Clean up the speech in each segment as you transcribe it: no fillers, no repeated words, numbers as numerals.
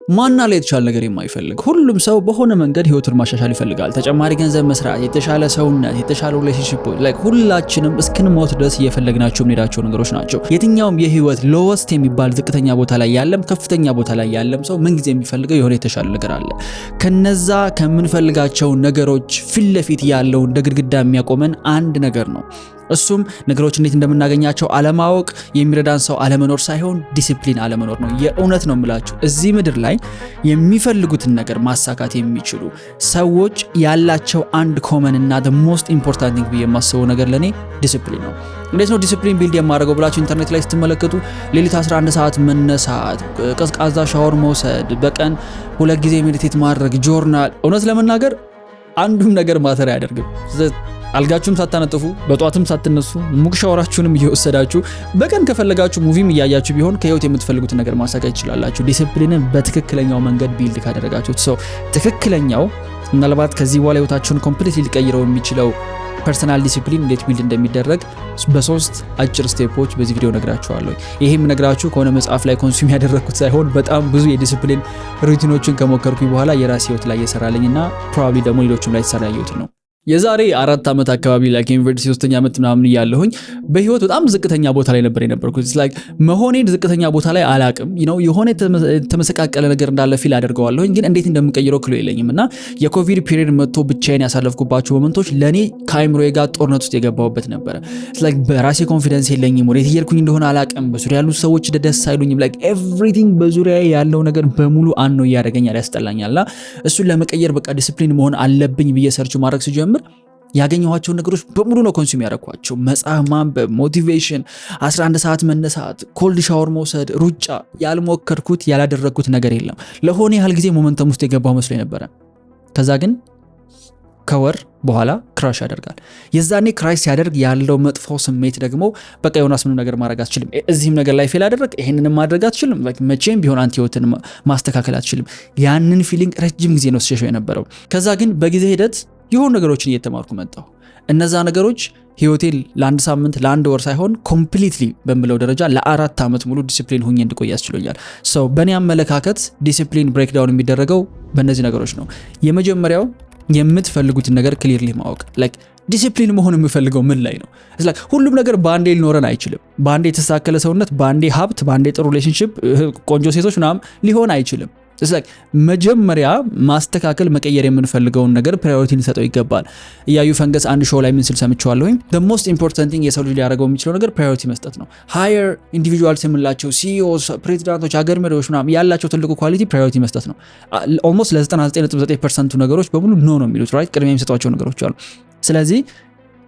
ማንና ላይ የተሻለ ነገር የማይፈልግ ሁሉም ሰው በሆነ መንገድ ህይወቱን ማሻሻል ይፈልጋል። ተጨማሪ ገንዘብ መስራት፣ የተሻለ ሰውነት፣ የተሻለ ሪሌሽንሺፖች ላይክ ሁላችንም እስክንሞት ድረስ እየፈለግናቸው የምንሄዳቸው ነገሮች ናቸው። የትኛውም የህይወት ሎወስት የሚባል ዝቅተኛ ቦታ ላይ ያለም ከፍተኛ ቦታ ላይ ያለም ሰው ምን ጊዜ የሚፈልገው የሆነ የተሻለ ነገር አለ። ከነዛ ከምንፈልጋቸው ነገሮች ፊት ለፊት ያለው እንደ ግድግዳ የሚያቆመን አንድ ነገር ነው። እሱም ነገሮች እንዴት እንደምናገኛቸው አለማወቅ፣ የሚረዳን ሰው አለመኖር ሳይሆን ዲሲፕሊን አለመኖር ነው። የእውነት ነው የምላችሁ እዚህ ምድር ላይ የሚፈልጉትን ነገር ማሳካት የሚችሉ ሰዎች ያላቸው አንድ ኮመን እና the most important thing ብዬ የማስበው ነገር ለኔ ዲሲፕሊን ነው። እንዴት ነው ዲሲፕሊን ቢልድ የማደርገው ብላችሁ ኢንተርኔት ላይ ስትመለከቱ ሌሊት 11 ሰዓት መነሳት፣ ቀዝቃዛ ሻወር መውሰድ፣ በቀን 2 ጊዜ ሜዲቴት ማድረግ፣ ጆርናል። እውነት ለመናገር አንዱም ነገር ማተር አያደርግም። አልጋችሁም ሳታነጥፉ በጧትም ሳትነሱ ሙቅ ሻወራችሁንም እየወሰዳችሁ በቀን ከፈለጋችሁ ሙቪም እያያችሁ ቢሆን ከህይወት የምትፈልጉት ነገር ማሳካት ይችላላችሁ። ዲሲፕሊንን በትክክለኛው መንገድ ቢልድ ካደረጋችሁት ሰው ትክክለኛው ምናልባት ከዚህ በኋላ ህይወታችሁን ኮምፕሊትሊ ሊቀይረው የሚችለው ፐርሰናል ዲሲፕሊን እንዴት ቢልድ እንደሚደረግ በሶስት አጭር ስቴፖች በዚህ ቪዲዮ ነግራችኋለሁ። ይሄም ነግራችሁ ከሆነ መጽሐፍ ላይ ኮንሱም ያደረኩት ሳይሆን በጣም ብዙ የዲሲፕሊን ሩቲኖችን ከሞከርኩኝ በኋላ የራሴ ህይወት ላይ የሰራልኝና ፕሮባብሊ ደግሞ ሌሎችም ላይ ተሰራ ያዩት ነው። የዛሬ 4 ዓመት አካባቢ ላይ ዩኒቨርሲቲ 3ኛ ዓመት ምናምን ያለሁኝ በህይወት በጣም ዝቅተኛ ቦታ ላይ ነበር የነበርኩት። ላይክ መሆኔን ዝቅተኛ ቦታ ላይ አላቅም የሆነ ተመሰቃቀለ ነገር እንዳለ ፊል አደርገዋለሁኝ፣ ግን እንዴት እንደምቀይረው ክሎ የለኝም። እና የኮቪድ ፒሪየድ መጥቶ ብቻዬን ያሳለፍኩባቸው ሞመንቶች ለኔ ከአይምሮዬ ጋር ጦርነት ውስጥ የገባሁበት ነበር። ላይክ በራሴ ኮንፊደንስ የለኝም፣ ወዴት እየሄድኩኝ እንደሆነ አላቅም፣ በዙሪያ ያሉት ሰዎች ደስ አይሉኝም። ላይክ ኤቭሪቲንግ በዙሪያ ያለው ነገር በሙሉ አንኖ ያደርገኛል፣ ያስጠላኛልና እሱን ለመቀየር በቃ ዲሲፕሊን መሆን አለብኝ ብዬ ሰርች ማድረግ ሲጀምር ያገኘኋቸው ነገሮች በሙሉ ነው ኮንሱም ያደረኳቸው። መጽሐፍ ማንበብ፣ ሞቲቬሽን፣ 11 ሰዓት መነሳት፣ ኮልድ ሻወር መውሰድ፣ ሩጫ። ያልሞከርኩት ያላደረግኩት ነገር የለም። ለሆነ ያህል ጊዜ ሞመንተም ውስጥ የገባው መስሎኝ ነበረ። ከዛ ግን ከወር በኋላ ክራሽ ያደርጋል። የዛኔ ክራሽ ሲያደርግ ያለው መጥፎ ስሜት ደግሞ በቃ ዮናስ ምንም ነገር ማድረግ አትችልም፣ እዚህም ነገር ላይ ፌል አደረግ፣ ይሄንንም ማድረግ አትችልም፣ መቼም ቢሆን አንተ ህይወትን ማስተካከል አትችልም። ያንን ፊሊንግ ረጅም ጊዜ ነው ሲሸሸው የነበረው። ከዛ ግን በጊዜ ሂደት የሆኑ ነገሮችን እየተማርኩ መጣሁ። እነዛ ነገሮች ህይወቴን ለአንድ ሳምንት ለአንድ ወር ሳይሆን ኮምፕሊትሊ በሚለው ደረጃ ለ4 ዓመት ሙሉ ዲሲፕሊን ሆኜ እንድቆይ ያስችሎኛል። ሰው በእኔ አመለካከት ዲሲፕሊን ብሬክዳውን የሚደረገው በእነዚህ ነገሮች ነው። የመጀመሪያው የምትፈልጉትን ነገር ክሊርሊ ማወቅ። ላይክ ዲሲፕሊን መሆን የምፈልገው ምን ላይ ነው? ላይክ ሁሉም ነገር ባንዴ ሊኖረን አይችልም። ባንዴ የተሳከለ ሰውነት፣ ባንዴ ሀብት፣ ባንዴ ጥሩ ሪሌሽንሺፕ፣ ቆንጆ ሴቶች ምናምን ሊሆን አይችልም። መጀመሪያ ማስተካከል መቀየር የምንፈልገውን ነገር ፕራዮሪቲ ልንሰጠው ይገባል። እያዩ ፈንገስ አንድ ሾው ላይ ምን ሲል ሰምቼዋለሁኝ፣ the most important thing የሰው ልጅ ሊያደርገው የሚችለው ነገር ፕራዮሪቲ መስጠት ነው። ሃየር ኢንዲቪጁዋልስ የምንላቸው ሲኢኦስ፣ ፕሬዚዳንቶች፣ ሀገር መሪዎች ምናምን ያላቸው ትልቁ ኳሊቲ ፕራዮሪቲ መስጠት ነው። ኦልሞስት ለ99.9% ነገሮች በሙሉ ኖ ነው የሚሉት፣ ራይት ቅድሚያ የሚሰጧቸው ነገሮች አሉ። ስለዚህ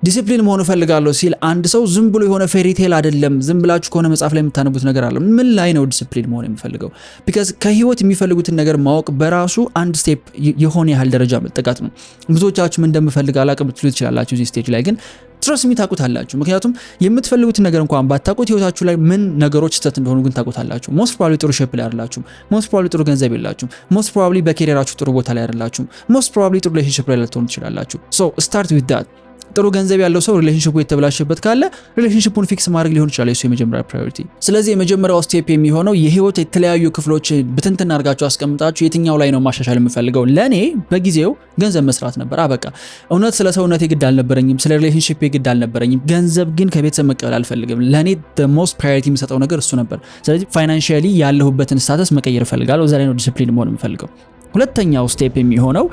ዲሲፕሊን መሆን ፈልጋለሁ ሲል አንድ ሰው ዝም ብሎ የሆነ ፌሪቴል አይደለም፣ ዝም ብላችሁ ከሆነ መጽሐፍ ላይ የምታነቡት ነገር አለ። ምን ላይ ነው ዲሲፕሊን መሆን የሚፈልገው? ቢካዝ ከህይወት የሚፈልጉትን ነገር ማወቅ በራሱ አንድ ስቴፕ የሆነ ያህል ደረጃ መጠቃት ነው። ብዙዎቻችሁ ምን እንደምፈልግ አላቅም ልትሉ ትችላላችሁ። እዚህ ስቴጅ ላይ ግን ትረስ ታውቁታላችሁ። ምክንያቱም የምትፈልጉትን ነገር እንኳን ባታውቁት ህይወታችሁ ላይ ምን ነገሮች ስህተት እንደሆኑ ግን ታውቁታላችሁ። ሞስት ፕሮባብሊ ጥሩ ሼፕ ላይ አይደላችሁም። ሞስት ፕሮባብሊ ጥሩ ገንዘብ የላችሁም። ሞስት ፕሮባብሊ በኬሪየራችሁ ጥሩ ቦታ ላይ አይደላችሁም። ሞስት ፕሮባብሊ ጥሩ ሪሌሽንሺፕ ላይ ልትሆኑ ትችላላችሁ። ሶ ስታርት ዊዝ ዳት። ጥሩ ገንዘብ ያለው ሰው ሪሌሽንሺፑ የተበላሸበት ካለ ሪሌሽንሺፑን ፊክስ ማድረግ ሊሆን ይችላል የሱ የመጀመሪያ ፕራዮሪቲ። ስለዚህ የመጀመሪያው ስቴፕ የሚሆነው የህይወት የተለያዩ ክፍሎች ብትንትን አድርጋችሁ አስቀምጣችሁ የትኛው ላይ ነው ማሻሻል የምፈልገው? ለኔ በጊዜው ገንዘብ መስራት ነበር። በቃ እውነት ስለ ሰውነቴ ግድ አልነበረኝም፣ ስለ ሪሌሽንሺፕ ግድ አልነበረኝም። ገንዘብ ግን ከቤተሰብ መቀበል አልፈልግም። ለኔ the most priority የምሰጠው ነገር እሱ ነበር። ስለዚህ ፋይናንሻሊ ያለሁበትን ስታተስ መቀየር እፈልጋለሁ። እዛ ላይ ነው ዲሲፕሊን መሆን የምፈልገው። ሁለተኛው ስቴፕ የሚሆነው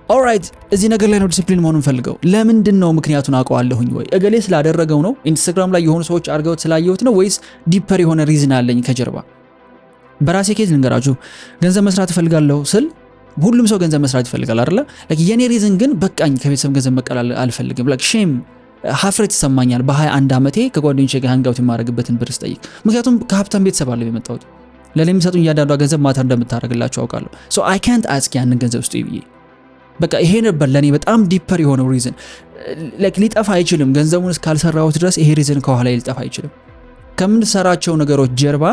ኦልራይት እዚህ ነገር ላይ ነው ዲሲፕሊን መሆኑን ፈልገው። ለምንድን ነው ምክንያቱን አውቀዋለሁኝ ወይ? እገሌ ስላደረገው ነው? ኢንስታግራም ላይ የሆኑ ሰዎች አድርገውት ስላየሁት ነው? ወይስ ዲፐር የሆነ ሪዝን አለኝ ከጀርባ? በራሴ ኬዝ ልንገራችሁ። ገንዘብ መስራት እፈልጋለሁ ስል ሁሉም ሰው ገንዘብ መስራት ይፈልጋል አይደለ? ላይክ የኔ ሪዝን ግን በቃኝ ከቤተሰብ ገንዘብ መቀበል አልፈልግም። ላይክ ሼም ሀፍረት ይሰማኛል። በ21 ዓመቴ ከጓደኞቼ ጋር ሃንጋውት የማደርግበትን ብር ስጠይቅ፣ ምክንያቱም ከሀብታም ቤተሰብ አለ የመጣሁት። ለኔ የሚሰጡኝ እያንዳንዷ ገንዘብ ማተር እንደምታደርግላቸው አውቃለሁ። ሶ አይ ካንት አስክ ያንን ገንዘብ ስጡ ይብዬ በቃ ይሄ ነበር ለኔ በጣም ዲፐር የሆነው ሪዝን። ላይክ ሊጠፋ አይችልም። ገንዘቡን እስካልሰራሁት ድረስ ይሄ ሪዝን ከኋላ ሊጠፋ አይችልም። ከምንሰራቸው ነገሮች ጀርባ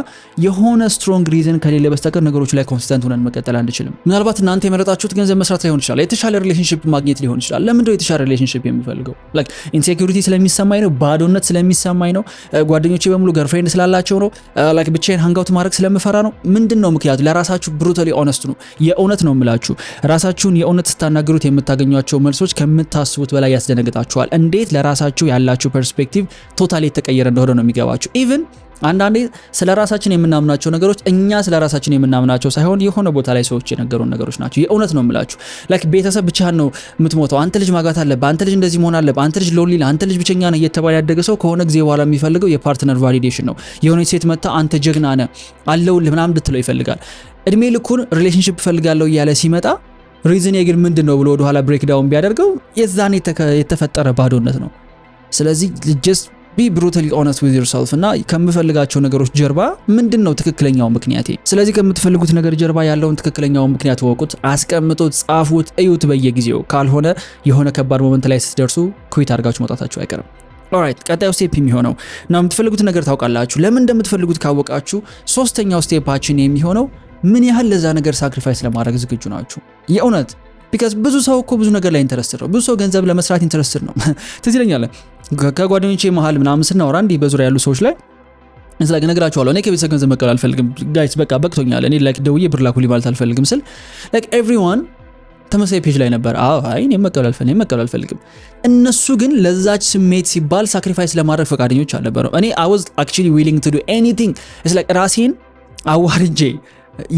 የሆነ ስትሮንግ ሪዝን ከሌለ በስተቀር ነገሮች ላይ ኮንሲስተንት ሆነን መቀጠል አንችልም። ምናልባት እናንተ የመረጣችሁት ገንዘብ መስራት ላይሆን ይችላል፣ የተሻለ ሪሌሽንሺፕ ማግኘት ሊሆን ይችላል። ለምንድነው የተሻለ ሪሌሽንሺፕ የምፈልገው? ላይክ ኢንሴኩሪቲ ስለሚሰማኝ ነው፣ ባዶነት ስለሚሰማኝ ነው፣ ጓደኞቼ በሙሉ ገርፍሬንድ ስላላቸው ነው፣ ላይክ ብቻዬን ሃንጋውት ማድረግ ስለምፈራ ነው። ምንድነው ምክንያቱ? ለራሳችሁ ብሩታሊ ኦነስት ነው። የእውነት ነው የምላችሁ። ራሳችሁን የእውነት ስታናግሩት የምታገኟቸው መልሶች ከምታስቡት በላይ ያስደነግጣችኋል። እንዴት ለራሳችሁ ያላችሁ ፐርስፔክቲቭ ቶታሊ የተቀየረ እንደሆነ ነው የሚገባችሁ። ኢቭን አንዳንዴ ስለ ራሳችን የምናምናቸው ነገሮች እኛ ስለ ራሳችን የምናምናቸው ሳይሆን የሆነ ቦታ ላይ ሰዎች የነገሩን ነገሮች ናቸው። የእውነት ነው የምላችሁ። ላይክ ቤተሰብ ብቻህን ነው የምትሞተው፣ አንተ ልጅ ማግባት አለብህ፣ አንተ ልጅ እንደዚህ መሆን አለብህ፣ አንተ ልጅ ሎንሊ፣ አንተ ልጅ ብቸኛ ነህ እየተባለ ያደገ ሰው ከሆነ ጊዜ በኋላ የሚፈልገው የፓርትነር ቫሊዴሽን ነው። የሆነች ሴት መጣ አንተ ጀግና ነህ አለውልህ ምናምን እንድትለው ይፈልጋል። እድሜ ልኩን ሪሌሽንሺፕ ፈልጋለሁ እያለ ሲመጣ ሪዝን ግን ምንድነው ብሎ ወደ ኋላ ብሬክ ዳውን ቢያደርገው የዛኔ የተፈጠረ ባዶነት ነው። ስለዚህ just be brutally honest with yourself እና ከምፈልጋቸው ነገሮች ጀርባ ምንድነው ትክክለኛው ምክንያቴ? ስለዚህ ከምትፈልጉት ነገር ጀርባ ያለውን ትክክለኛው ምክንያት ወቁት፣ አስቀምጡት፣ ጻፉት፣ እዩት በየጊዜው። ካልሆነ የሆነ ከባድ ሞመንት ላይ ስትደርሱ ኩዊት አድርጋችሁ መውጣታችሁ አይቀርም። ኦልራይት ቀጣዩ ስቴፕ የሚሆነው ነው የምትፈልጉት ነገር ታውቃላችሁ። ለምን እንደምትፈልጉት ካወቃችሁ ሶስተኛው ስቴፓችን የሚሆነው ምን ያህል ለዛ ነገር ሳክሪፋይስ ለማድረግ ዝግጁ ናችሁ? የእውነት ቢካዝ ብዙ ሰው እኮ ብዙ ነገር ላይ ኢንተረስትድ ነው። ብዙ ሰው ገንዘብ ለመስራት ኢንተረስትድ ነው። ትዝ ይለኛል ከጓደኞቼ መሃል ምናምን ስናወራ እንዲህ በዙሪያ ያሉ ሰዎች ላይ እንስላግ ነግራቸዋለሁ። እኔ ከቤተሰብ ገንዘብ መቀበል አልፈልግም ጋይስ፣ በቃ በቅቶኛል። እኔ ላይክ ደውዬ ብር ላኩልኝ ማለት አልፈልግም ስል ላይክ ኤቭሪዋን ተመሳሳይ ፔጅ ላይ ነበር። አይ እኔ መቀበል አልፈልግም። እነሱ ግን ለዛች ስሜት ሲባል ሳክሪፋይስ ለማድረግ ፈቃደኞች አልነበሩም። እኔ I was actually willing to do anything it's like ራሴን አዋርጄ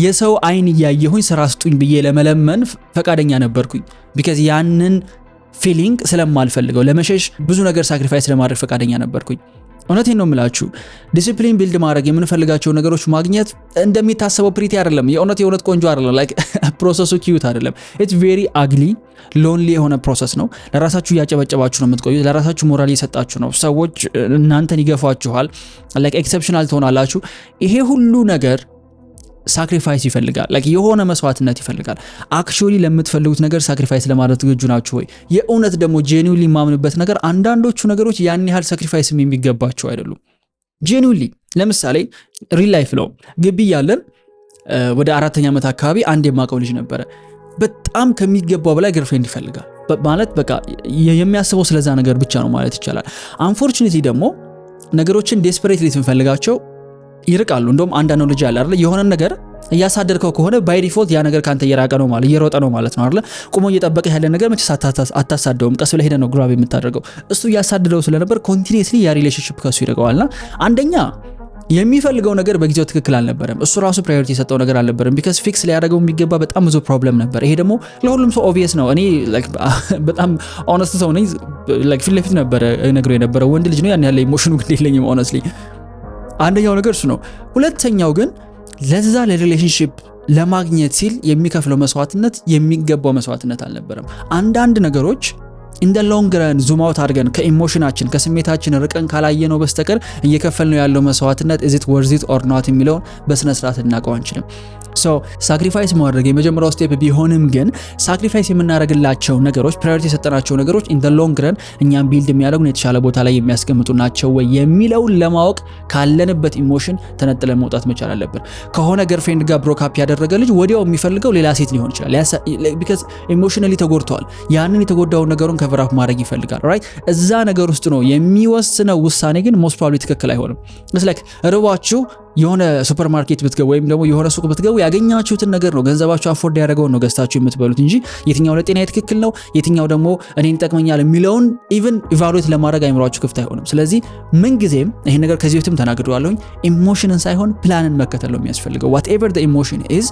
የሰው አይን ያየሁኝ ስራ ስጡኝ ብዬ ለመለመን ፈቃደኛ ነበርኩኝ። ቢካዝ ያንን ፊሊንግ ስለማልፈልገው ለመሸሽ ብዙ ነገር ሳክሪፋይስ ለማድረግ ፈቃደኛ ነበርኩኝ። እውነቴን ነው የምላችሁ። ዲሲፕሊን ቢልድ ማድረግ የምንፈልጋቸው ነገሮች ማግኘት እንደሚታሰበው ፕሪቲ አይደለም። የእውነት ቆንጆ አይደለም። ላይክ ፕሮሰሱ ኪዩት አይደለም። ኢትስ ቬሪ አግሊ ሎንሊ የሆነ ፕሮሰስ ነው። ለራሳችሁ እያጨበጨባችሁ ነው የምትቆዩት። ለራሳችሁ ሞራል እየሰጣችሁ ነው። ሰዎች እናንተን ይገፏችኋል። ላይክ ኤክሰፕሽናል ትሆናላችሁ። ይሄ ሁሉ ነገር ሳክሪፋይስ ይፈልጋል። ላይክ የሆነ መስዋዕትነት ይፈልጋል። አክቹሊ ለምትፈልጉት ነገር ሳክሪፋይስ ለማድረግ ዝግጁ ናችሁ ወይ? የእውነት ደግሞ ጄኒውሊ ማምንበት ነገር አንዳንዶቹ ነገሮች ያን ያህል ሳክሪፋይስ የሚገባቸው አይደሉም። ጄኒውሊ ለምሳሌ ሪል ላይፍ ነው። ግቢ ያለን ወደ 4ኛ ዓመት አካባቢ አንድ የማውቀው ልጅ ነበረ። በጣም ከሚገባው በላይ ገርፍሬንድ ይፈልጋል። ማለት በቃ የሚያስበው ስለዛ ነገር ብቻ ነው ማለት ይቻላል። አንፎርቹኔትሊ ደግሞ ነገሮችን ዴስፐሬትሊ ስንፈልጋቸው ይርቃሉ። እንደውም አንዳንዱ ልጅ ያለ አይደል የሆነ ነገር እያሳደርከው ከሆነ ባይ ዲፎልት ያ ነገር ካንተ እየራቀ ነው ማለት እየሮጠ ነው ማለት ነው አይደል? ቆሞ እየጠበቀ ያለ ነገር መቼ አታሳደውም። ቀስ ብለህ ሄደ ነው ግራብ የምታደርገው። እሱ እያሳደደው ስለነበር ኮንቲኒየስሊ ያ ሪሌሽንሺፕ ከሱ ይርቀዋልና አንደኛ የሚፈልገው ነገር በጊዜው ትክክል አልነበረም። እሱ ራሱ ፕራዮሪቲ የሰጠው ነገር አልነበረም። ቢካዝ ፊክስ ሊያደርገው የሚገባ በጣም ብዙ ፕሮብለም ነበር። ይሄ ደግሞ ለሁሉም ሰው ኦብቪየስ ነው። እኔ ላይክ በጣም ኦነስት ሰው ነኝ። ላይክ ፊት ለፊት ነበር ነግሮ የነበረው ወንድ ልጅ ነው ያን ያለ ኢሞሽኑ ግን የለኝም ኦነስትሊ። አንደኛው ነገር እሱ ነው። ሁለተኛው ግን ለዛ ለሪሌሽንሺፕ ለማግኘት ሲል የሚከፍለው መስዋዕትነት የሚገባው መስዋዕትነት አልነበረም። አንዳንድ ነገሮች in the long run ዙም አውት አድርገን ከኢሞሽናችን ከስሜታችን ርቀን ካላየነው በስተቀር እየከፈልነው ያለው መስዋዕትነት is it worth it or not የሚለውን በስነ ስርዓት ልናውቀው አንችልም። ሶ ሳክሪፋይስ ማድረግ የመጀመሪያው ስቴፕ ቢሆንም ግን ሳክሪፋይስ የምናደርግላቸው ነገሮች ፕራዮሪቲ የሰጠናቸው ነገሮች in the long run እኛም ቢልድ የሚያደርጉን የተሻለ ቦታ ላይ የሚያስቀምጡ ናቸው ወይ የሚለውን ለማወቅ ካለንበት ኢሞሽን ተነጥለን መውጣት መቻል አለብን። ከሆነ ገርፍሬንድ ጋር ብሮካፕ ያደረገ ልጅ ወዲያው የሚፈልገው ሌላ ሴት ሊሆን ይችላል because ኢሞሽናሊ ተጎድቷል። ያንን የተጎዳውን ነገሩን ከቨራፕ ማድረግ ይፈልጋል። ራይት እዛ ነገር ውስጥ ነው የሚወስነው ውሳኔ ግን ሞስት ፕሮባብሊ ትክክል አይሆንም። it's like ርባችሁ የሆነ ሱፐርማርኬት ብትገቡ ወይም ደግሞ የሆነ ሱቅ ብትገቡ ያገኛችሁትን ነገር ነው ገንዘባችሁ አፎርድ ያደረገውን ነው ገዝታችሁ የምትበሉት እንጂ የትኛው ለጤናዬ ትክክል ነው የትኛው ደግሞ እኔን ይጠቅመኛል የሚለውን ኢቭን ኢቫሉዌት ለማድረግ አይምሯችሁ ክፍት አይሆንም። ስለዚህ ምን ጊዜም ይሄን ነገር ከዚህ በፊትም ተናግሬዋለሁ፣ ኢሞሽንን ሳይሆን ፕላንን መከተል ነው የሚያስፈልገው። whatever the emotion is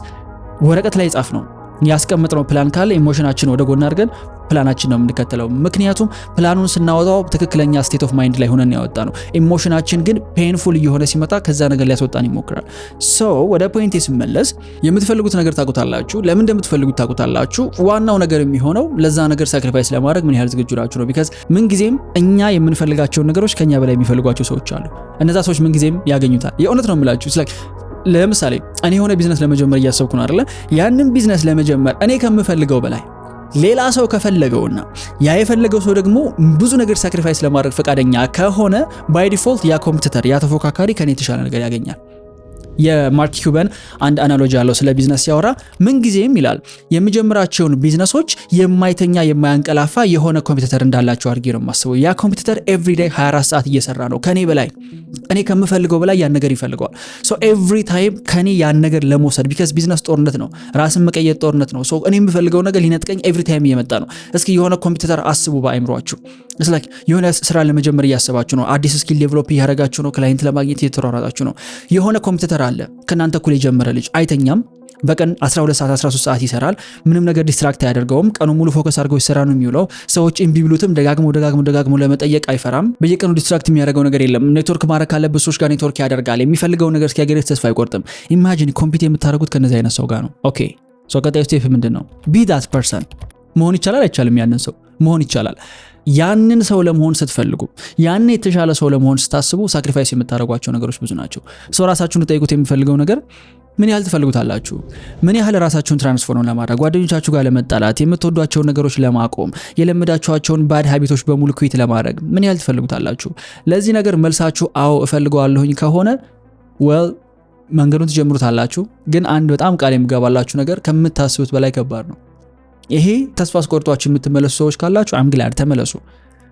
ወረቀት ላይ ጻፍ ነው ያስቀምጥነው ፕላን ካለ ኢሞሽናችን ወደ ጎን አድርገን ፕላናችን ነው የምንከተለው። ምክንያቱም ፕላኑን ስናወጣው ትክክለኛ ስቴት ኦፍ ማይንድ ላይ ሆነን ያወጣ ነው። ኢሞሽናችን ግን ፔንፉል እየሆነ ሲመጣ ከዛ ነገር ሊያስወጣን ይሞክራል። ሶ ወደ ፖይንቴ ስመለስ የምትፈልጉት ነገር ታውቁታላችሁ፣ ለምን እንደምትፈልጉት ታውቁታላችሁ። ዋናው ነገር የሚሆነው ለዛ ነገር ሳክሪፋይስ ለማድረግ ምን ያህል ዝግጁ ናችሁ ነው። ቢካዝ ምን ጊዜም እኛ የምንፈልጋቸው ነገሮች ከኛ በላይ የሚፈልጓቸው ሰዎች አሉ። እነዛ ሰዎች ምን ጊዜም ያገኙታል። የእውነት ነው የምላችሁ። ለምሳሌ እኔ የሆነ ቢዝነስ ለመጀመር እያሰብኩ ነው አይደለ? ያንን ቢዝነስ ለመጀመር እኔ ከምፈልገው በላይ ሌላ ሰው ከፈለገውና ያ የፈለገው ሰው ደግሞ ብዙ ነገር ሳክሪፋይስ ለማድረግ ፈቃደኛ ከሆነ ባይ ዲፎልት ያ ኮምፒቲተር ያ ተፎካካሪ ከኔ የተሻለ ነገር ያገኛል። የማርክ ኪውበን አንድ አናሎጂ አለው ስለ ቢዝነስ ሲያወራ ምን ጊዜም ይላል የሚጀምራቸውን ቢዝነሶች የማይተኛ የማያንቀላፋ የሆነ ኮምፒቲተር እንዳላቸው አድርጌ ነው የማስበው። ያ ኮምፒቲተር ኤቭሪዴይ 24 ሰዓት እየሰራ ነው ከኔ በላይ እኔ ከምፈልገው በላይ ያን ነገር ይፈልገዋል። ሶ ኤቭሪ ታይም ከኔ ያን ነገር ለመውሰድ ቢካዝ ቢዝነስ ጦርነት ነው፣ ራስን መቀየር ጦርነት ነው። ሶ እኔ የምፈልገው ነገር ሊነጥቀኝ ኤቭሪ ታይም እየመጣ ነው። እስኪ የሆነ ኮምፒቲተር አስቡ በአይምሯችሁ። it's like የሆነ ስራ ለመጀመር እያሰባችሁ ነው፣ አዲስ ስኪል ዴቨሎፕ እያደረጋችሁ ነው፣ ክላይንት ለማግኘት እየተሯሯጣችሁ ነው። የሆነ ኮምፒቲተር አለ ከናንተ እኩል የጀመረ ልጅ አይተኛም፣ በቀን 12 ሰዓት 13 ሰዓት ይሰራል፣ ምንም ነገር ዲስትራክት አያደርገውም፣ ቀኑ ሙሉ ፎከስ አድርጎ ይሰራ ነው የሚውለው። ሰዎች እምቢ ቢሉትም ደጋግሞ ለመጠየቅ አይፈራም። በየቀኑ ዲስትራክት የሚያደርገው ነገር የለም። ኔትወርክ ማድረግ ካለበት ሰዎች ጋር ኔትወርክ ያደርጋል። የሚፈልገው ነገር እስኪያገኝ ተስፋ አይቆርጥም። ኢማጂን ኮምፒት የምታደርጉት ከነዚህ አይነት ሰው ጋር ነው። ኦኬ ሶ ቀጣዩ ስቴፕ ምንድነው? ቢ ዳት ፐርሰን መሆን ይቻላል አይቻልም? ያንን ሰው መሆን ይቻላል። ያንን ሰው ለመሆን ስትፈልጉ ያን የተሻለ ሰው ለመሆን ስታስቡ ሳክሪፋይስ የምታደርጓቸው ነገሮች ብዙ ናቸው። ሰው ራሳችሁን ተጠይቁት። የሚፈልገው ነገር ምን ያህል ትፈልጉታላችሁ? ምን ያህል ራሳችሁን ትራንስፎርም ለማድረግ ጓደኞቻችሁ ጋር ለመጣላት የምትወዷቸውን ነገሮች ለማቆም የለመዳችኋቸውን ባድ ሃቢቶች በሙሉ ኩዊት ለማድረግ ምን ያህል ትፈልጉታላችሁ? ለዚህ ነገር መልሳችሁ አዎ እፈልገዋለሁኝ ከሆነ well መንገዱን ትጀምሩታላችሁ። ግን አንድ በጣም ቃል የምገባላችሁ ነገር ከምታስቡት በላይ ከባድ ነው። ይሄ ተስፋ አስቆርጧችሁ የምትመለሱ ሰዎች ካላችሁ አም ግላድ ተመለሱ።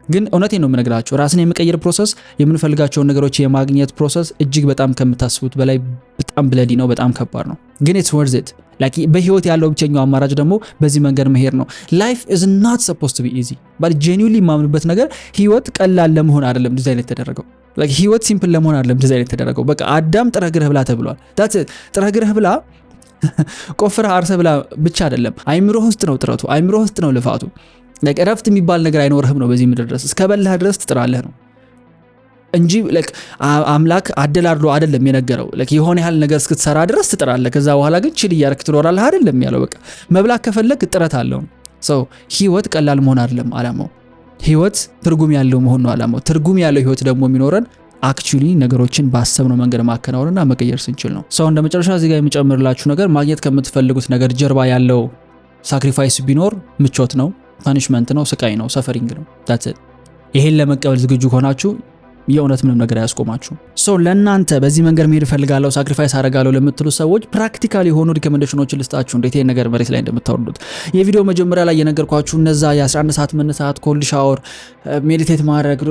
ግን እውነቴን ነው የምነግራችሁ ራስን የመቀየር ፕሮሰስ የምንፈልጋቸውን ነገሮች የማግኘት ፕሮሰስ እጅግ በጣም ከምታስቡት በላይ በጣም ብለዲ ነው፣ በጣም ከባድ ነው። ግን it's worth it like በህይወት ያለው ብቸኛው አማራጭ ደግሞ በዚህ መንገድ መሄድ ነው። life is not supposed to be easy but genuinely ማምንበት ነገር ህይወት ቀላል ለመሆን አይደለም ዲዛይን የተደረገው። like ህይወት ሲምፕል ለመሆን አይደለም ዲዛይን የተደረገው። በቃ አዳም ጥረግረህ ብላ ተብሏል። that's it ጥረግረህ ብላ ቆፍረህ አርሰህ ብላ ብቻ አይደለም። አይምሮ ውስጥ ነው ጥረቱ፣ አይምሮ ውስጥ ነው ልፋቱ። like እረፍት የሚባል ነገር አይኖርህም ነው በዚህ ምድር ድረስ እስከበላህ ድረስ ትጥራለህ ነው እንጂ like አምላክ አደላድሎ አይደለም የነገረው። like የሆነ ያህል ነገር እስክትሰራ ድረስ ትጥራለህ፣ ከዛ በኋላ ግን ችል እያደረክ ትኖራለህ አይደለም ያለው። በቃ መብላት ከፈለክ ጥረት አለው። so ህይወት ቀላል መሆን አይደለም አላማው። ህይወት ትርጉም ያለው መሆን ነው አላማው። ትርጉም ያለው ህይወት ደግሞ የሚኖረን actually ነገሮችን ባሰብነው መንገድ ማከናወንና መቀየር ስንችል ነው። ሰው እንደመጨረሻ እዚህ ጋር የሚጨምርላችሁ ነገር ማግኘት ከምትፈልጉት ነገር ጀርባ ያለው ሳክሪፋይስ ቢኖር ምቾት ነው፣ ፓኒሽመንት ነው፣ ስቃይ ነው፣ ሰፈሪንግ ነው። that's it ይሄን ለመቀበል ዝግጁ ሆናችሁ የእውነት ምንም ነገር አያስቆማችሁ። ሶ ለእናንተ በዚህ መንገድ መሄድ ፈልጋለሁ ሳክሪፋይስ አደርጋለሁ ለምትሉ ሰዎች ፕራክቲካሊ የሆኑ ሪኮሜንዴሽኖችን ልስጣችሁ እንዴት ይሄን ነገር መሬት ላይ እንደምታወርዱት። የቪዲዮ መጀመሪያ ላይ የነገርኳችሁ እነዛ የ11 ሰዓት መነሳት፣ ኮልድ ሻወር፣ ሜዲቴት ማድረግ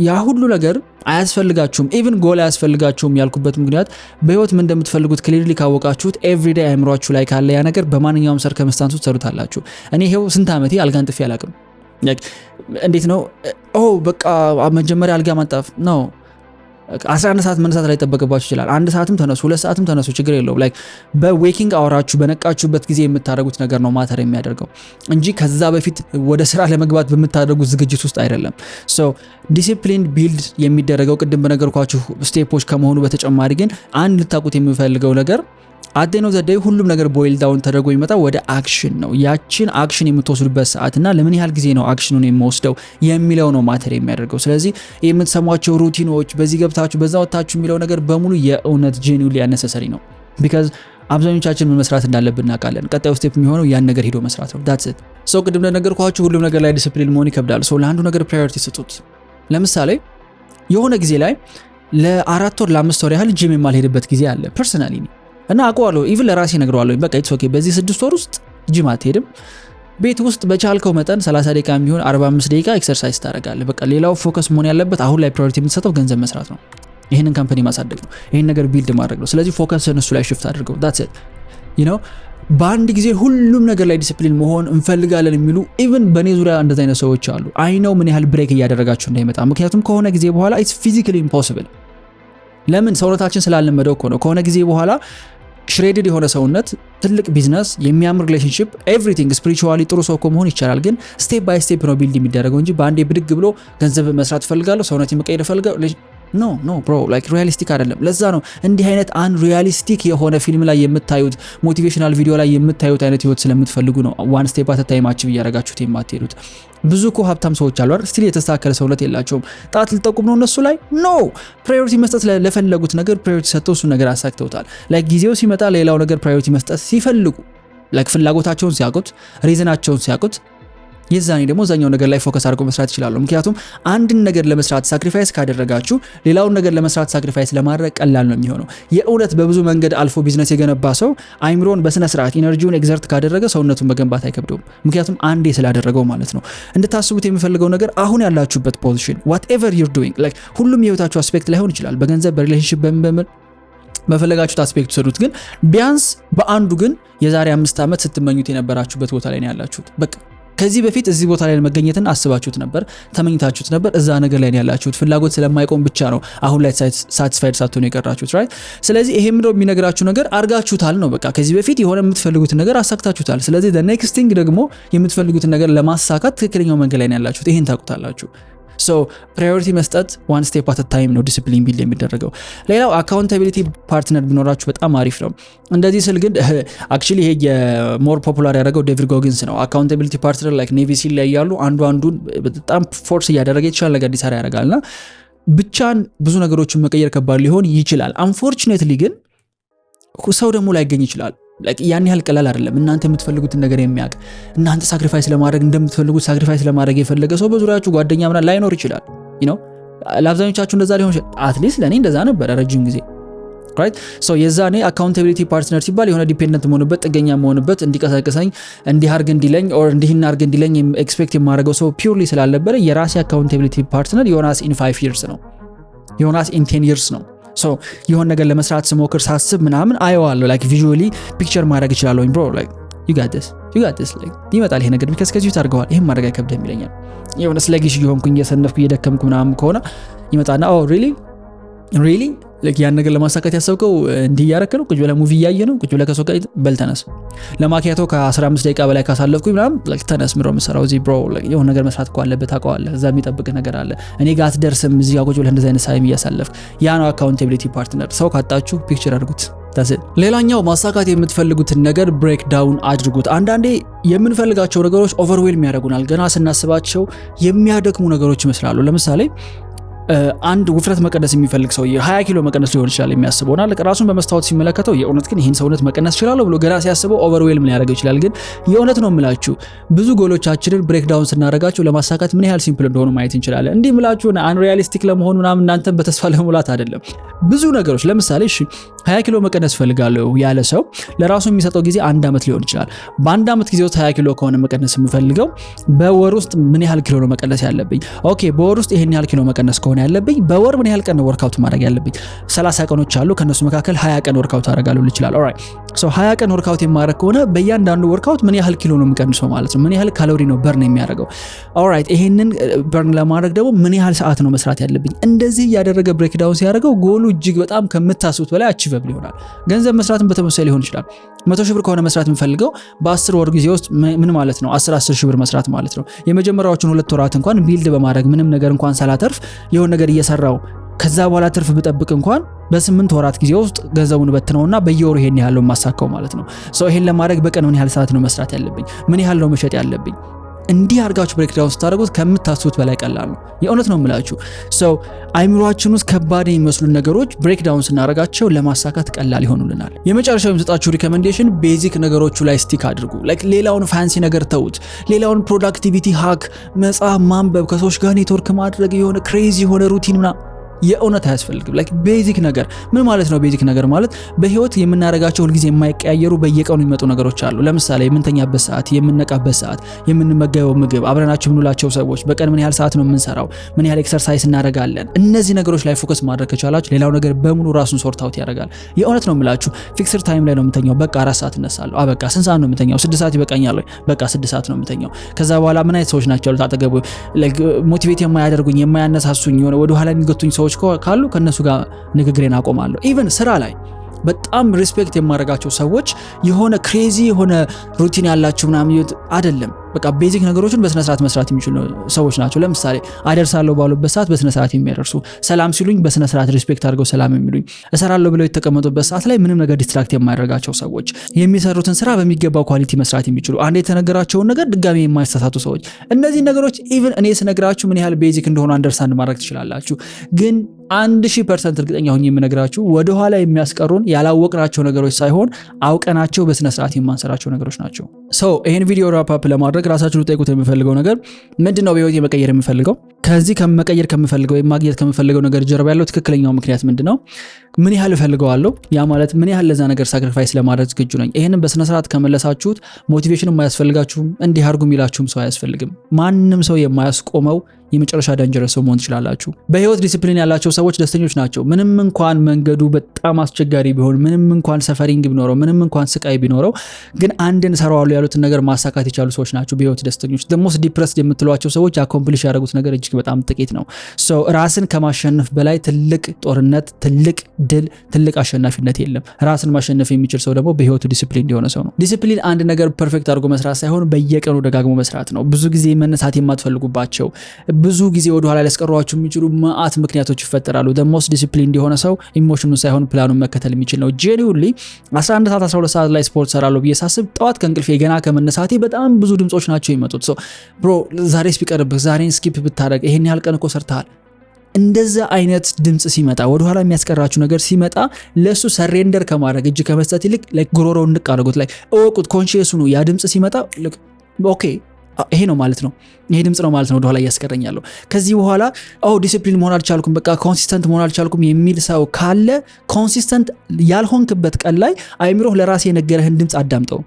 ያ ሁሉ ነገር አያስፈልጋችሁም። ኢቭን ጎል አያስፈልጋችሁም ያልኩበት ምክንያት በህይወት ምን እንደምትፈልጉት ክሊርሊ ካወቃችሁት ኤቭሪዴይ አእምሯችሁ ላይ ካለ ያ ነገር በማንኛውም ሰርከምስታንስ ውስጥ ትሰሩታላችሁ። እኔ ይሄው ስንት ዓመቴ አልጋ አንጥፌ አላውቅም። እንዴት ነው በቃ መጀመሪያ አልጋ ማንጣፍ ነው። 11 ሰዓት መነሳት ላይ ተጠበቀባችሁ ይችላል። 1 ሰዓትም ተነሱ፣ 2 ሰዓትም ተነሱ፣ ችግር የለውም። ላይክ በዌኪንግ አወራችሁ በነቃችሁበት ጊዜ የምታደርጉት ነገር ነው ማተር የሚያደርገው እንጂ ከዛ በፊት ወደ ስራ ለመግባት በምታደርጉት ዝግጅት ውስጥ አይደለም። ሶ ዲሲፕሊን ቢልድ የሚደረገው ቅድም በነገርኳችሁ ስቴፖች ከመሆኑ በተጨማሪ ግን አንድ ልታውቁት የምፈልገው ነገር at the end of the day ሁሉም ነገር ቦይል ዳውን ተደርጎ ይመጣ ወደ አክሽን ነው። ያቺን አክሽን የምትወስዱበት ሰዓትና ለምን ያህል ጊዜ ነው አክሽኑን የምወስደው የሚለው ነው ማተር የሚያደርገው። ስለዚህ የምትሰሟቸው ሩቲኖች በዚህ ገብታችሁ በዛ ወጣችሁ የሚለው ነገር በሙሉ የእውነት ጄኒውሊ ያነሰሰሪ ነው። ቢካዝ አብዛኞቻችን ምን መስራት እንዳለብን እናውቃለን። ቀጣዩ ስቴፕ የሚሆነው ያን ነገር ሄዶ መስራት ነው። that's it so ቅድም እንደነገርኳችሁ ሁሉም ነገር ላይ ዲሲፕሊን መሆን ይከብዳል። so ለአንዱ ነገር ፕራዮሪቲ ስጡት። ለምሳሌ የሆነ ጊዜ ላይ ለ4 ወር ለ5 ወር ያህል ጂም የማልሄድበት ጊዜ አለ ፐርሰናሊ እና አውቀዋለሁ። ኢቭን ለራሴ ነግረዋለሁ። በቃ ኢትስ ኦኬ በዚህ 6 ወር ውስጥ ጂም አትሄድም፣ ቤት ውስጥ በቻልከው መጠን 30 ደቂቃ የሚሆን 45 ደቂቃ ኤክሰርሳይዝ ታደርጋለህ። በቃ ሌላው ፎከስ መሆን ያለበት አሁን ላይ ፕራዮሪቲ የምትሰጠው ገንዘብ መስራት ነው። ይሄንን ካምፓኒ ማሳደግ ነው። ይሄን ነገር ቢልድ ማድረግ ነው። ስለዚህ ፎከስ እሱ ላይ ሽፍት አድርገው። that's it you know በአንድ ጊዜ ሁሉም ነገር ላይ ዲሲፕሊን መሆን እንፈልጋለን የሚሉ ኢቭን በኔ ዙሪያ እንደዛ አይነት ሰዎች አሉ። አይ ነው ምን ያህል ብሬክ እያደረጋችሁ እንዳይመጣ። ምክንያቱም ከሆነ ጊዜ በኋላ it's physically impossible። ለምን ሰውነታችን ስላልለመደው እኮ ነው። ከሆነ ጊዜ በኋላ ሽሬድድ የሆነ ሰውነት፣ ትልቅ ቢዝነስ፣ የሚያምር ሪሌሽንሺፕ፣ ኤቭሪቲንግ ስፒሪቹዋሊ ጥሩ ሰው መሆን ይቻላል። ግን ስቴፕ ባይ ስቴፕ ነው ቢልድ የሚደረገው እንጂ በአንዴ ብድግ ብሎ ገንዘብ መስራት ፈልጋለሁ ሰውነት መቀየር ፈልጋለሁ ኖ ብሮ ላይክ ሪያሊስቲክ አይደለም። ለዛ ነው እንዲህ አይነት አንሪያሊስቲክ የሆነ ፊልም ላይ የምታዩት ሞቲቬሽናል ቪዲዮ ላይ የምታዩት አይነት ህይወት ስለምትፈልጉ ነው ዋን ስቴፕ አት ታይም አቺቭ እያደረጋችሁት የማትሄዱት። ብዙ እኮ ሀብታም ሰዎች አሉ አይደል? ስቲል የተስተካከለ ሰውነት የላቸውም። ጣት ልጠቁም ነው እነሱ ላይ ኖ ፕራዮሪቲ መስጠት ለፈለጉት ነገር ፕራዮሪቲ ሰጥተው እሱ ነገር አሳክተውታል። ላይክ ጊዜው ሲመጣ ሌላው ነገር ፕራዮሪቲ መስጠት ሲፈልጉ ላይክ ፍላጎታቸውን ሲያውቁት ሪዝናቸውን ሲያውቁት የዛኔ ደግሞ ዛኛው ነገር ላይ ፎከስ አድርጎ መስራት ይችላሉ። ምክንያቱም አንድን ነገር ለመስራት ሳክሪፋይስ ካደረጋችሁ ሌላውን ነገር ለመስራት ሳክሪፋይስ ለማድረግ ቀላል ነው የሚሆነው። የእውነት በብዙ መንገድ አልፎ ቢዝነስ የገነባ ሰው አይምሮን በስነ ስርዓት ኢነርጂውን ኤግዘርት ካደረገ ሰውነቱን መገንባት አይከብደውም። ምክንያቱም አንዴ ስላደረገው ማለት ነው። እንድታስቡት የሚፈልገው ነገር አሁን ያላችሁበት ፖዚሽን whatever you're doing like ሁሉም የህይወታችሁ አስፔክት ላይሆን ይችላል። በገንዘብ በሪሌሽንሺፕ በፈለጋችሁት አስፔክት ሰዱት። ግን ቢያንስ በአንዱ ግን የዛሬ 5 ዓመት ስትመኙት የነበራችሁበት ቦታ ላይ ነው ያላችሁት። በቃ ከዚህ በፊት እዚህ ቦታ ላይ መገኘትን አስባችሁት ነበር፣ ተመኝታችሁት ነበር፣ እዛ ነገር ላይ ያላችሁት ፍላጎት ስለማይቆም ብቻ ነው አሁን ላይ ሳቲስፋይድ ሳትሆኑ የቀራችሁት ራይት። ስለዚህ ይሄም ነው የሚነግራችሁ ነገር አርጋችሁታል ነው። በቃ ከዚህ በፊት የሆነ የምትፈልጉትን ነገር አሳክታችሁታል። ስለዚህ the next thing ደግሞ የምትፈልጉትን ነገር ለማሳካት ትክክለኛው መንገድ ላይ ያላችሁት ይሄን ታውቁታላችሁ። ሶ ፕራዮሪቲ መስጠት one step at a time ነው ዲሲፕሊን ቢልድ የሚደረገው። ሌላው አካውንታቢሊቲ ፓርትነር ቢኖራችሁ በጣም አሪፍ ነው። እንደዚህ ስል ግን አክቹሊ ይሄ የሞር ፖፑላር ያደረገው ዴቪድ ጎጊንስ ነው። አካውንታቢሊቲ ፓርትነር ላይክ ኔቪ ሲል ላይ ያሉ አንዱን በጣም ፎርስ እያደረገ የተሻለ ነገር እንዲሰራ ያደርጋልና ብቻን ብዙ ነገሮችን መቀየር ከባድ ሊሆን ይችላል። አንፎርቹኔትሊ ግን ሰው ደግሞ ላይገኝ ይችላል። ያን ያህል ቀላል አይደለም። እናንተ የምትፈልጉትን ነገር የሚያውቅ እናንተ ሳክሪፋይስ ለማድረግ እንደምትፈልጉት ሳክሪፋይስ ለማድረግ የፈለገ ሰው በዙሪያችሁ ጓደኛ ምናምን ላይኖር ይችላል። ለአብዛኞቻችሁ እንደዛ ሊሆን ይችላል። አትሊስት ለእኔ እንደዛ ነበር ረጅም ጊዜ ራይት። ሶ የዛኔ አካውንታቢሊቲ ፓርትነር ሲባል የሆነ ዲፔንደንት መሆንበት ጥገኛ መሆንበት እንዲቀሰቅሰኝ እንዲያርግ እንዲለኝ ኦር እንዲህናርግ እንዲለኝ ኤክስፔክት የማደርገው ሰው ፒውርሊ ስላልነበረ የራሴ አካውንታቢሊቲ ፓርትነር ዮናስ ኢን 5 years ነው። ዮናስ ኢን 10 years ነው። ሶ የሆነ ነገር ለመስራት ስሞክር ሳስብ ምናምን አየዋለሁ። ላይክ ቪዥዋሊ ፒክቸር ማድረግ እችላለሁ። ብሮ ላይክ you got this like ይመጣል ይሄ ነገር ቢካዝ ከዚህ ታርገዋል ይሄን ማድረግ አይከብድም ይለኛል። የሆነ ስለጊሽ ይሆንኩኝ እየሰነፍኩ እየደከምኩ ምናምን ከሆነ ይመጣና ኦ ሪሊ like ያን ነገር ለማሳካት ያሰብከው እንዲህ ያረከ ነው። ቁጭ ብለህ ሙቪ ያየ ነው። ቁጭ ብለህ ከሰው ጋር በልተነስ ለማኪያቶ ከ15 ደቂቃ በላይ ካሳለፍኩኝ ምናምን like ተነስ ምሮ መስራው እዚህ ብሮ like የሆነ ነገር መስራት እኮ አለበት ታውቀዋለህ። እዛ የሚጠብቅ ነገር አለ። እኔ ጋር አትደርስም። እዚህ ጋር ቁጭ ብለህ እንደዛ አይነት ሳይም እያሳለፍክ ያ ነው አካውንታቢሊቲ ፓርትነር። ሰው ካጣችሁ ፒክቸር አድርጉት። ሌላኛው ማሳካት የምትፈልጉትን ነገር ብሬክ ዳውን አድርጉት። አንዳንዴ የምንፈልጋቸው ነገሮች ኦቨርዌልም ያደርጉናል። ገና ስናስባቸው የሚያደክሙ ነገሮች ይመስላሉ። ለምሳሌ አንድ ውፍረት መቀነስ የሚፈልግ ሰው 20 ኪሎ መቀነስ ሊሆን ይችላል የሚያስበውና ራሱን በመስታወት ሲመለከተው የእውነት ግን ይሄን ሰውነት መቀነስ ይችላል ብሎ ገና ሲያስበው ኦቨርዌልም ሊያደርገው ይችላል። ግን የእውነት ነው የምላችሁ ብዙ ጎሎቻችንን ብሬክ ዳውን ስናደርጋቸው ለማሳካት ምን ያህል ሲምፕል እንደሆኑ ማየት እንችላለን። እንዲህ ምላችሁ አንሪያሊስቲክ ለመሆኑ ምናምን እናንተን በተስፋ ለመሙላት አይደለም። ብዙ ነገሮች ለምሳሌ 20 ኪሎ መቀነስ ፈልጋለሁ ያለ ሰው ለራሱ የሚሰጠው ጊዜ 1 ዓመት ሊሆን ይችላል። በአንድ ዓመት ጊዜ ውስጥ 20 ኪሎ ከሆነ መቀነስ የምፈልገው በወር ውስጥ ምን ያህል ኪሎ ነው መቀነስ ያለብኝ? ኦኬ በወር ውስጥ ይሄን ያህል ኪሎ መቀነስ ከሆነ ያለብኝ በወር ምን ያህል ቀን ነው ወርክአውት ማድረግ ያለብኝ? 30 ቀኖች አሉ። ከነሱ መካከል 20 ቀን ወርክአውት አደርጋለሁ ይችላል። ኦልራይት ሶ 20 ቀን ወርክአውት የማደርግ ከሆነ በእያንዳንዱ ወርክአውት ምን ያህል ኪሎ ነው የምቀንሰው ማለት ነው? ምን ያህል ካሎሪ ነው በርን የሚያደርገው? ኦልራይት ይሄንን በርን ለማድረግ ደግሞ ምን ያህል ሰዓት ነው መስራት ያለብኝ? እንደዚህ ያደረገ ብሬክ ዳውን ሲያደርገው ጎሉ እጅግ በጣም ከምታስቡት በላይ አቺቨብል ይሆናል። ገንዘብ መስራትን በተመሳሳይ ሊሆን ይችላል። 100 ሺህ ብር ከሆነ መስራት የምፈልገው በ10 ወር ጊዜ ውስጥ ምን ማለት ነው 10 ሺህ ብር መስራት ማለት ነው። የመጀመሪያዎቹን 2 ወራት እንኳን ቢልድ በማድረግ ምንም ነገር እንኳን ሳላተርፍ የሆነ ነገር እየሰራው ከዛ በኋላ ትርፍ ብጠብቅ እንኳን በ8 ወራት ጊዜ ውስጥ ገንዘቡን በትነውና በየወሩ ይሄን ያህል ነው ማሳካው ማለት ነው። ሶ ይሄን ለማድረግ በቀን ምን ያህል ሰዓት ነው መስራት ያለብኝ? ምን ያህል ነው መሸጥ ያለብኝ? እንዲህ አርጋችሁ ብሬክ ዳውን ስታደርጉት ከምታስቡት በላይ ቀላል ነው። የእውነት ነው የምላችሁ። ሶ አይምሮአችን ውስጥ ከባድ የሚመስሉ ነገሮች ብሬክ ዳውን ስናደርጋቸው ለማሳካት ቀላል ይሆኑልናል። የመጨረሻው የምሰጣችሁ ሪኮመንዴሽን ቤዚክ ነገሮቹ ላይ ስቲክ አድርጉ። ላይክ ሌላውን ፋንሲ ነገር ተውት። ሌላውን ፕሮዳክቲቪቲ ሃክ፣ መጽሐፍ ማንበብ፣ ከሰዎች ጋር ኔትወርክ ማድረግ፣ የሆነ ክሬዚ የሆነ ሩቲን ምናምን የእውነት አያስፈልግም። ላይክ ቤዚክ ነገር ምን ማለት ነው? ቤዚክ ነገር ማለት በህይወት የምናደርጋቸው ሁሉ ጊዜ የማይቀያየሩ በየቀኑ የሚመጡ ነገሮች አሉ። ለምሳሌ የምንተኛበት ሰዓት፣ የምንነቃበት ሰዓት፣ የምንመገበው ምግብ፣ አብረናቸው የምንውላቸው ሰዎች፣ በቀን ምን ያህል ሰዓት ነው የምንሰራው፣ ምን ያህል ኤክሰርሳይዝ እናደርጋለን። እነዚህ ነገሮች ላይ ፎከስ ማድረግ ከቻላችሁ ሌላው ነገር በሙሉ ራሱን ሶርት አውት ያደርጋል። የእውነት ነው የምላችሁ። ፊክስድ ታይም ላይ ነው የምተኛው፣ በቃ 4 ሰዓት እነሳለሁ። በቃ ስንት ሰዓት ነው የምተኛው? 6 ሰዓት ይበቃኛል ወይ? በቃ 6 ሰዓት ነው የምተኛው። ከዛ በኋላ ምን አይነት ሰዎች ናቸው አጠገቡ ላይክ ሞቲቬት የማያደርጉኝ የማያነሳሱኝ የሆነ ወደ ኋላ የሚገቱኝ ሰዎች ካሉ ከነሱ ጋር ንግግሬን አቆማለሁ። ኢቭን ስራ ላይ በጣም ሪስፔክት የማደርጋቸው ሰዎች የሆነ ክሬዚ የሆነ ሩቲን ያላቸው ምናምን አይደለም። በቃ ቤዚክ ነገሮችን በስነ ስርዓት መስራት የሚችሉ ሰዎች ናቸው። ለምሳሌ አደርሳለሁ ባሉበት ሰዓት በስነ ስርዓት የሚያደርሱ፣ ሰላም ሲሉኝ በስነ ስርዓት ሪስፔክት አድርገው ሰላም የሚሉኝ፣ እሰራለሁ ብለው የተቀመጡበት ሰዓት ላይ ምንም ነገር ዲስትራክት የማያደርጋቸው ሰዎች፣ የሚሰሩትን ስራ በሚገባው ኳሊቲ መስራት የሚችሉ፣ አንዴ የተነገራቸውን ነገር ድጋሚ የማይሳሳቱ ሰዎች። እነዚህ ነገሮች ኢቭን እኔ ስነግራችሁ ምን ያህል ቤዚክ እንደሆኑ አንደርስታንድ ማድረግ ትችላላችሁ። ግን 1000% እርግጠኛ ሆኜ የምነግራችሁ ወደ ኋላ የሚያስቀሩን ያላወቅናቸው ነገሮች ሳይሆን አውቀናቸው በስነ ስርዓት የማንሰራቸው ነገሮች ናቸው። ይሄን ቪዲዮ ራፕ አፕ ለማድረግ ራሳችሁ ልጠይቁት የምፈልገው ነገር ምንድነው? በህይወቴ መቀየር የምፈልገው ከዚህ ከመቀየር ከምፈልገው ማግኘት ከምፈልገው ነገር ጀርባ ያለው ትክክለኛው ምክንያት ምንድነው? ምን ያህል እፈልገዋለሁ? ያ ማለት ምን ያህል ለዛ ነገር ሳክሪፋይስ ለማድረግ ዝግጁ ነኝ? ይሄንን በስነ ስርዓት ከመለሳችሁት ሞቲቬሽን የማያስፈልጋችሁም እንዲህ አድርጉ የሚላችሁም ሰው አያስፈልግም። ማንንም ሰው የማያስቆመው የመጨረሻ ዳንጀረስ ሰው መሆን ትችላላችሁ። በህይወት ዲሲፕሊን ያላቸው ሰዎች ደስተኞች ናቸው። ምንም እንኳን መንገዱ በጣም አስቸጋሪ ቢሆን፣ ምንም እንኳን ሰፈሪንግ ቢኖረው፣ ምንም እንኳን ስቃይ ቢኖረው፣ ግን አንድን ሰራዋሉ ያሉትን ነገር ማሳካት የቻሉ ሰዎች ናቸው በህይወት ደስተኞች። ደሞስ ዲፕረስድ የምትሏቸው ሰዎች አኮምፕሊሽ ያደረጉት ነገር እጅግ በጣም ጥቂት ነው። ራስን ከማሸነፍ በላይ ትልቅ ጦርነት፣ ትልቅ ድል፣ ትልቅ አሸናፊነት የለም። ራስን ማሸነፍ የሚችል ሰው ደግሞ በህይወቱ ዲሲፕሊን የሆነ ሰው ነው። ዲሲፕሊን አንድ ነገር ፐርፌክት አድርጎ መስራት ሳይሆን በየቀኑ ደጋግሞ መስራት ነው። ብዙ ጊዜ መነሳት የማትፈልጉባቸው ብዙ ጊዜ ወደ ኋላ ሊያስቀሯችሁ የሚችሉ ማአት ምክንያቶች ይፈጠራሉ። the most disciplined የሆነ ሰው ኢሞሽኑን ሳይሆን ፕላኑን መከተል የሚችል ነው። ጄኒውሊ 11 ሰዓት 12 ሰዓት ላይ ስፖርት ሰራለሁ ብዬ ሳስብ ጠዋት ከእንቅልፌ ገና ከመነሳቴ በጣም ብዙ ድምጾች ናቸው የሚመጡት። ብሮ ዛሬ ቢቀርብህ፣ ዛሬን ስኪፕ ብታደርግ፣ ይሄን ያህል ቀን እኮ ሰርተሃል። እንደዛ አይነት ድምጽ ሲመጣ፣ ወደ ኋላ የሚያስቀራችሁ ነገር ሲመጣ ለሱ ሰሬንደር ከማድረግ እጅ ከመስጠት ይልቅ ጎሮሮው እንቅ አድርጉት። እወቁት፣ ኮንሺየሱ ነው ያ ድምጽ ሲመጣ ኦኬ ይሄ ነው ማለት ነው፣ ይሄ ድምጽ ነው ማለት ነው ወደ ኋላ እያስቀረኛለሁ። ከዚህ በኋላ ዲሲፕሊን መሆን አልቻልኩም፣ በቃ ኮንሲስተንት መሆን አልቻልኩም የሚል ሰው ካለ ኮንሲስተንት ያልሆንክበት ቀን ላይ አይምሮህ ለራስህ የነገረህን ድምጽ አዳምጠው።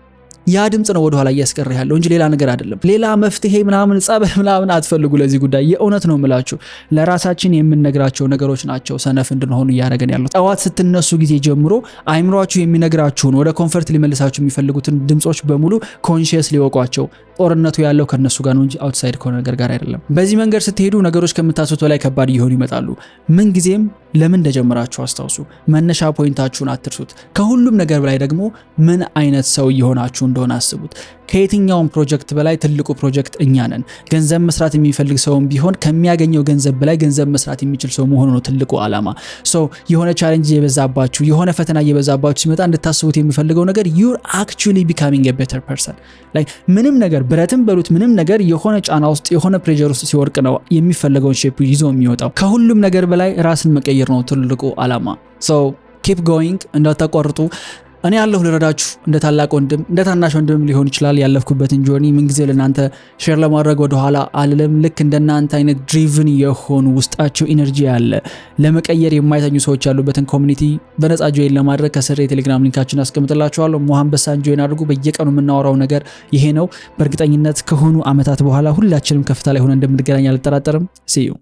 ያ ድምጽ ነው ወደ ኋላ እያስቀረህ ያለው እንጂ ሌላ ነገር አይደለም። ሌላ መፍትሄ ምናምን ጸበል ምናምን አትፈልጉ ለዚህ ጉዳይ። የእውነት ነው የምላችሁ፣ ለራሳችን የምንነግራቸው ነገሮች ናቸው ሰነፍ እንድንሆን እያደረገን ያለው። ጠዋት ስትነሱ ጊዜ ጀምሮ አይምሮአችሁ የሚነግራችሁን ወደ ኮንፈርት ሊመልሳችሁ የሚፈልጉትን ድምጾች በሙሉ ኮንሺየስ ሊወቋቸው። ጦርነቱ ያለው ከነሱ ጋር ነው እንጂ አውትሳይድ ከሆነ ነገር ጋር አይደለም። በዚህ መንገድ ስትሄዱ ነገሮች ከምታስቡት በላይ ከባድ እየሆኑ ይመጣሉ። ምን ጊዜም ለምን እንደጀመራችሁ አስታውሱ። መነሻ ፖይንታችሁን አትርሱት። ከሁሉም ነገር በላይ ደግሞ ምን አይነት ሰው እየሆናችሁ እንደሆነ አስቡት። ከየትኛውም ፕሮጀክት በላይ ትልቁ ፕሮጀክት እኛ ነን። ገንዘብ መስራት የሚፈልግ ሰውም ቢሆን ከሚያገኘው ገንዘብ በላይ ገንዘብ መስራት የሚችል ሰው መሆኑ ነው ትልቁ ዓላማ። የሆነ ቻሌንጅ የበዛባችሁ፣ የሆነ ፈተና የበዛባችሁ ሲመጣ እንድታስቡት የሚፈልገው ነገር you're actually becoming a better person። ምንም ነገር ብረትም በሉት ምንም ነገር የሆነ ጫና ውስጥ የሆነ ፕሬሸር ውስጥ ሲወርቅ ነው የሚፈልገውን ሼፕ ይዞ የሚወጣው። ከሁሉም ነገር በላይ ራስን መቀየር ነው ትልቁ ዓላማ። keep going፣ እንዳታቋርጡ። እኔ ያለሁ ልረዳችሁ እንደ ታላቅ ወንድም እንደ ታናሽ ወንድም ሊሆን ይችላል። ያለፍኩበትን ጆርኒ ምን ጊዜ ለናንተ ሼር ለማድረግ ወደ ኋላ አልልም። ልክ እንደናንተ አይነት ድሪቭን የሆኑ ውስጣቸው ኢነርጂ ያለ ለመቀየር የማይተኙ ሰዎች ያሉበትን ኮሚኒቲ በነፃ ጆይን ለማድረግ ከስር የቴሌግራም ሊንካችን አስቀምጥላችኋለሁ። ሞሐንበሳን ጆይን አድርጉ። በየቀኑ የምናወራው ነገር ይሄ ነው። በእርግጠኝነት ከሆኑ አመታት በኋላ ሁላችንም ከፍታ ላይ ሆነን እንደምንገናኝ አልጠራጠርም። see you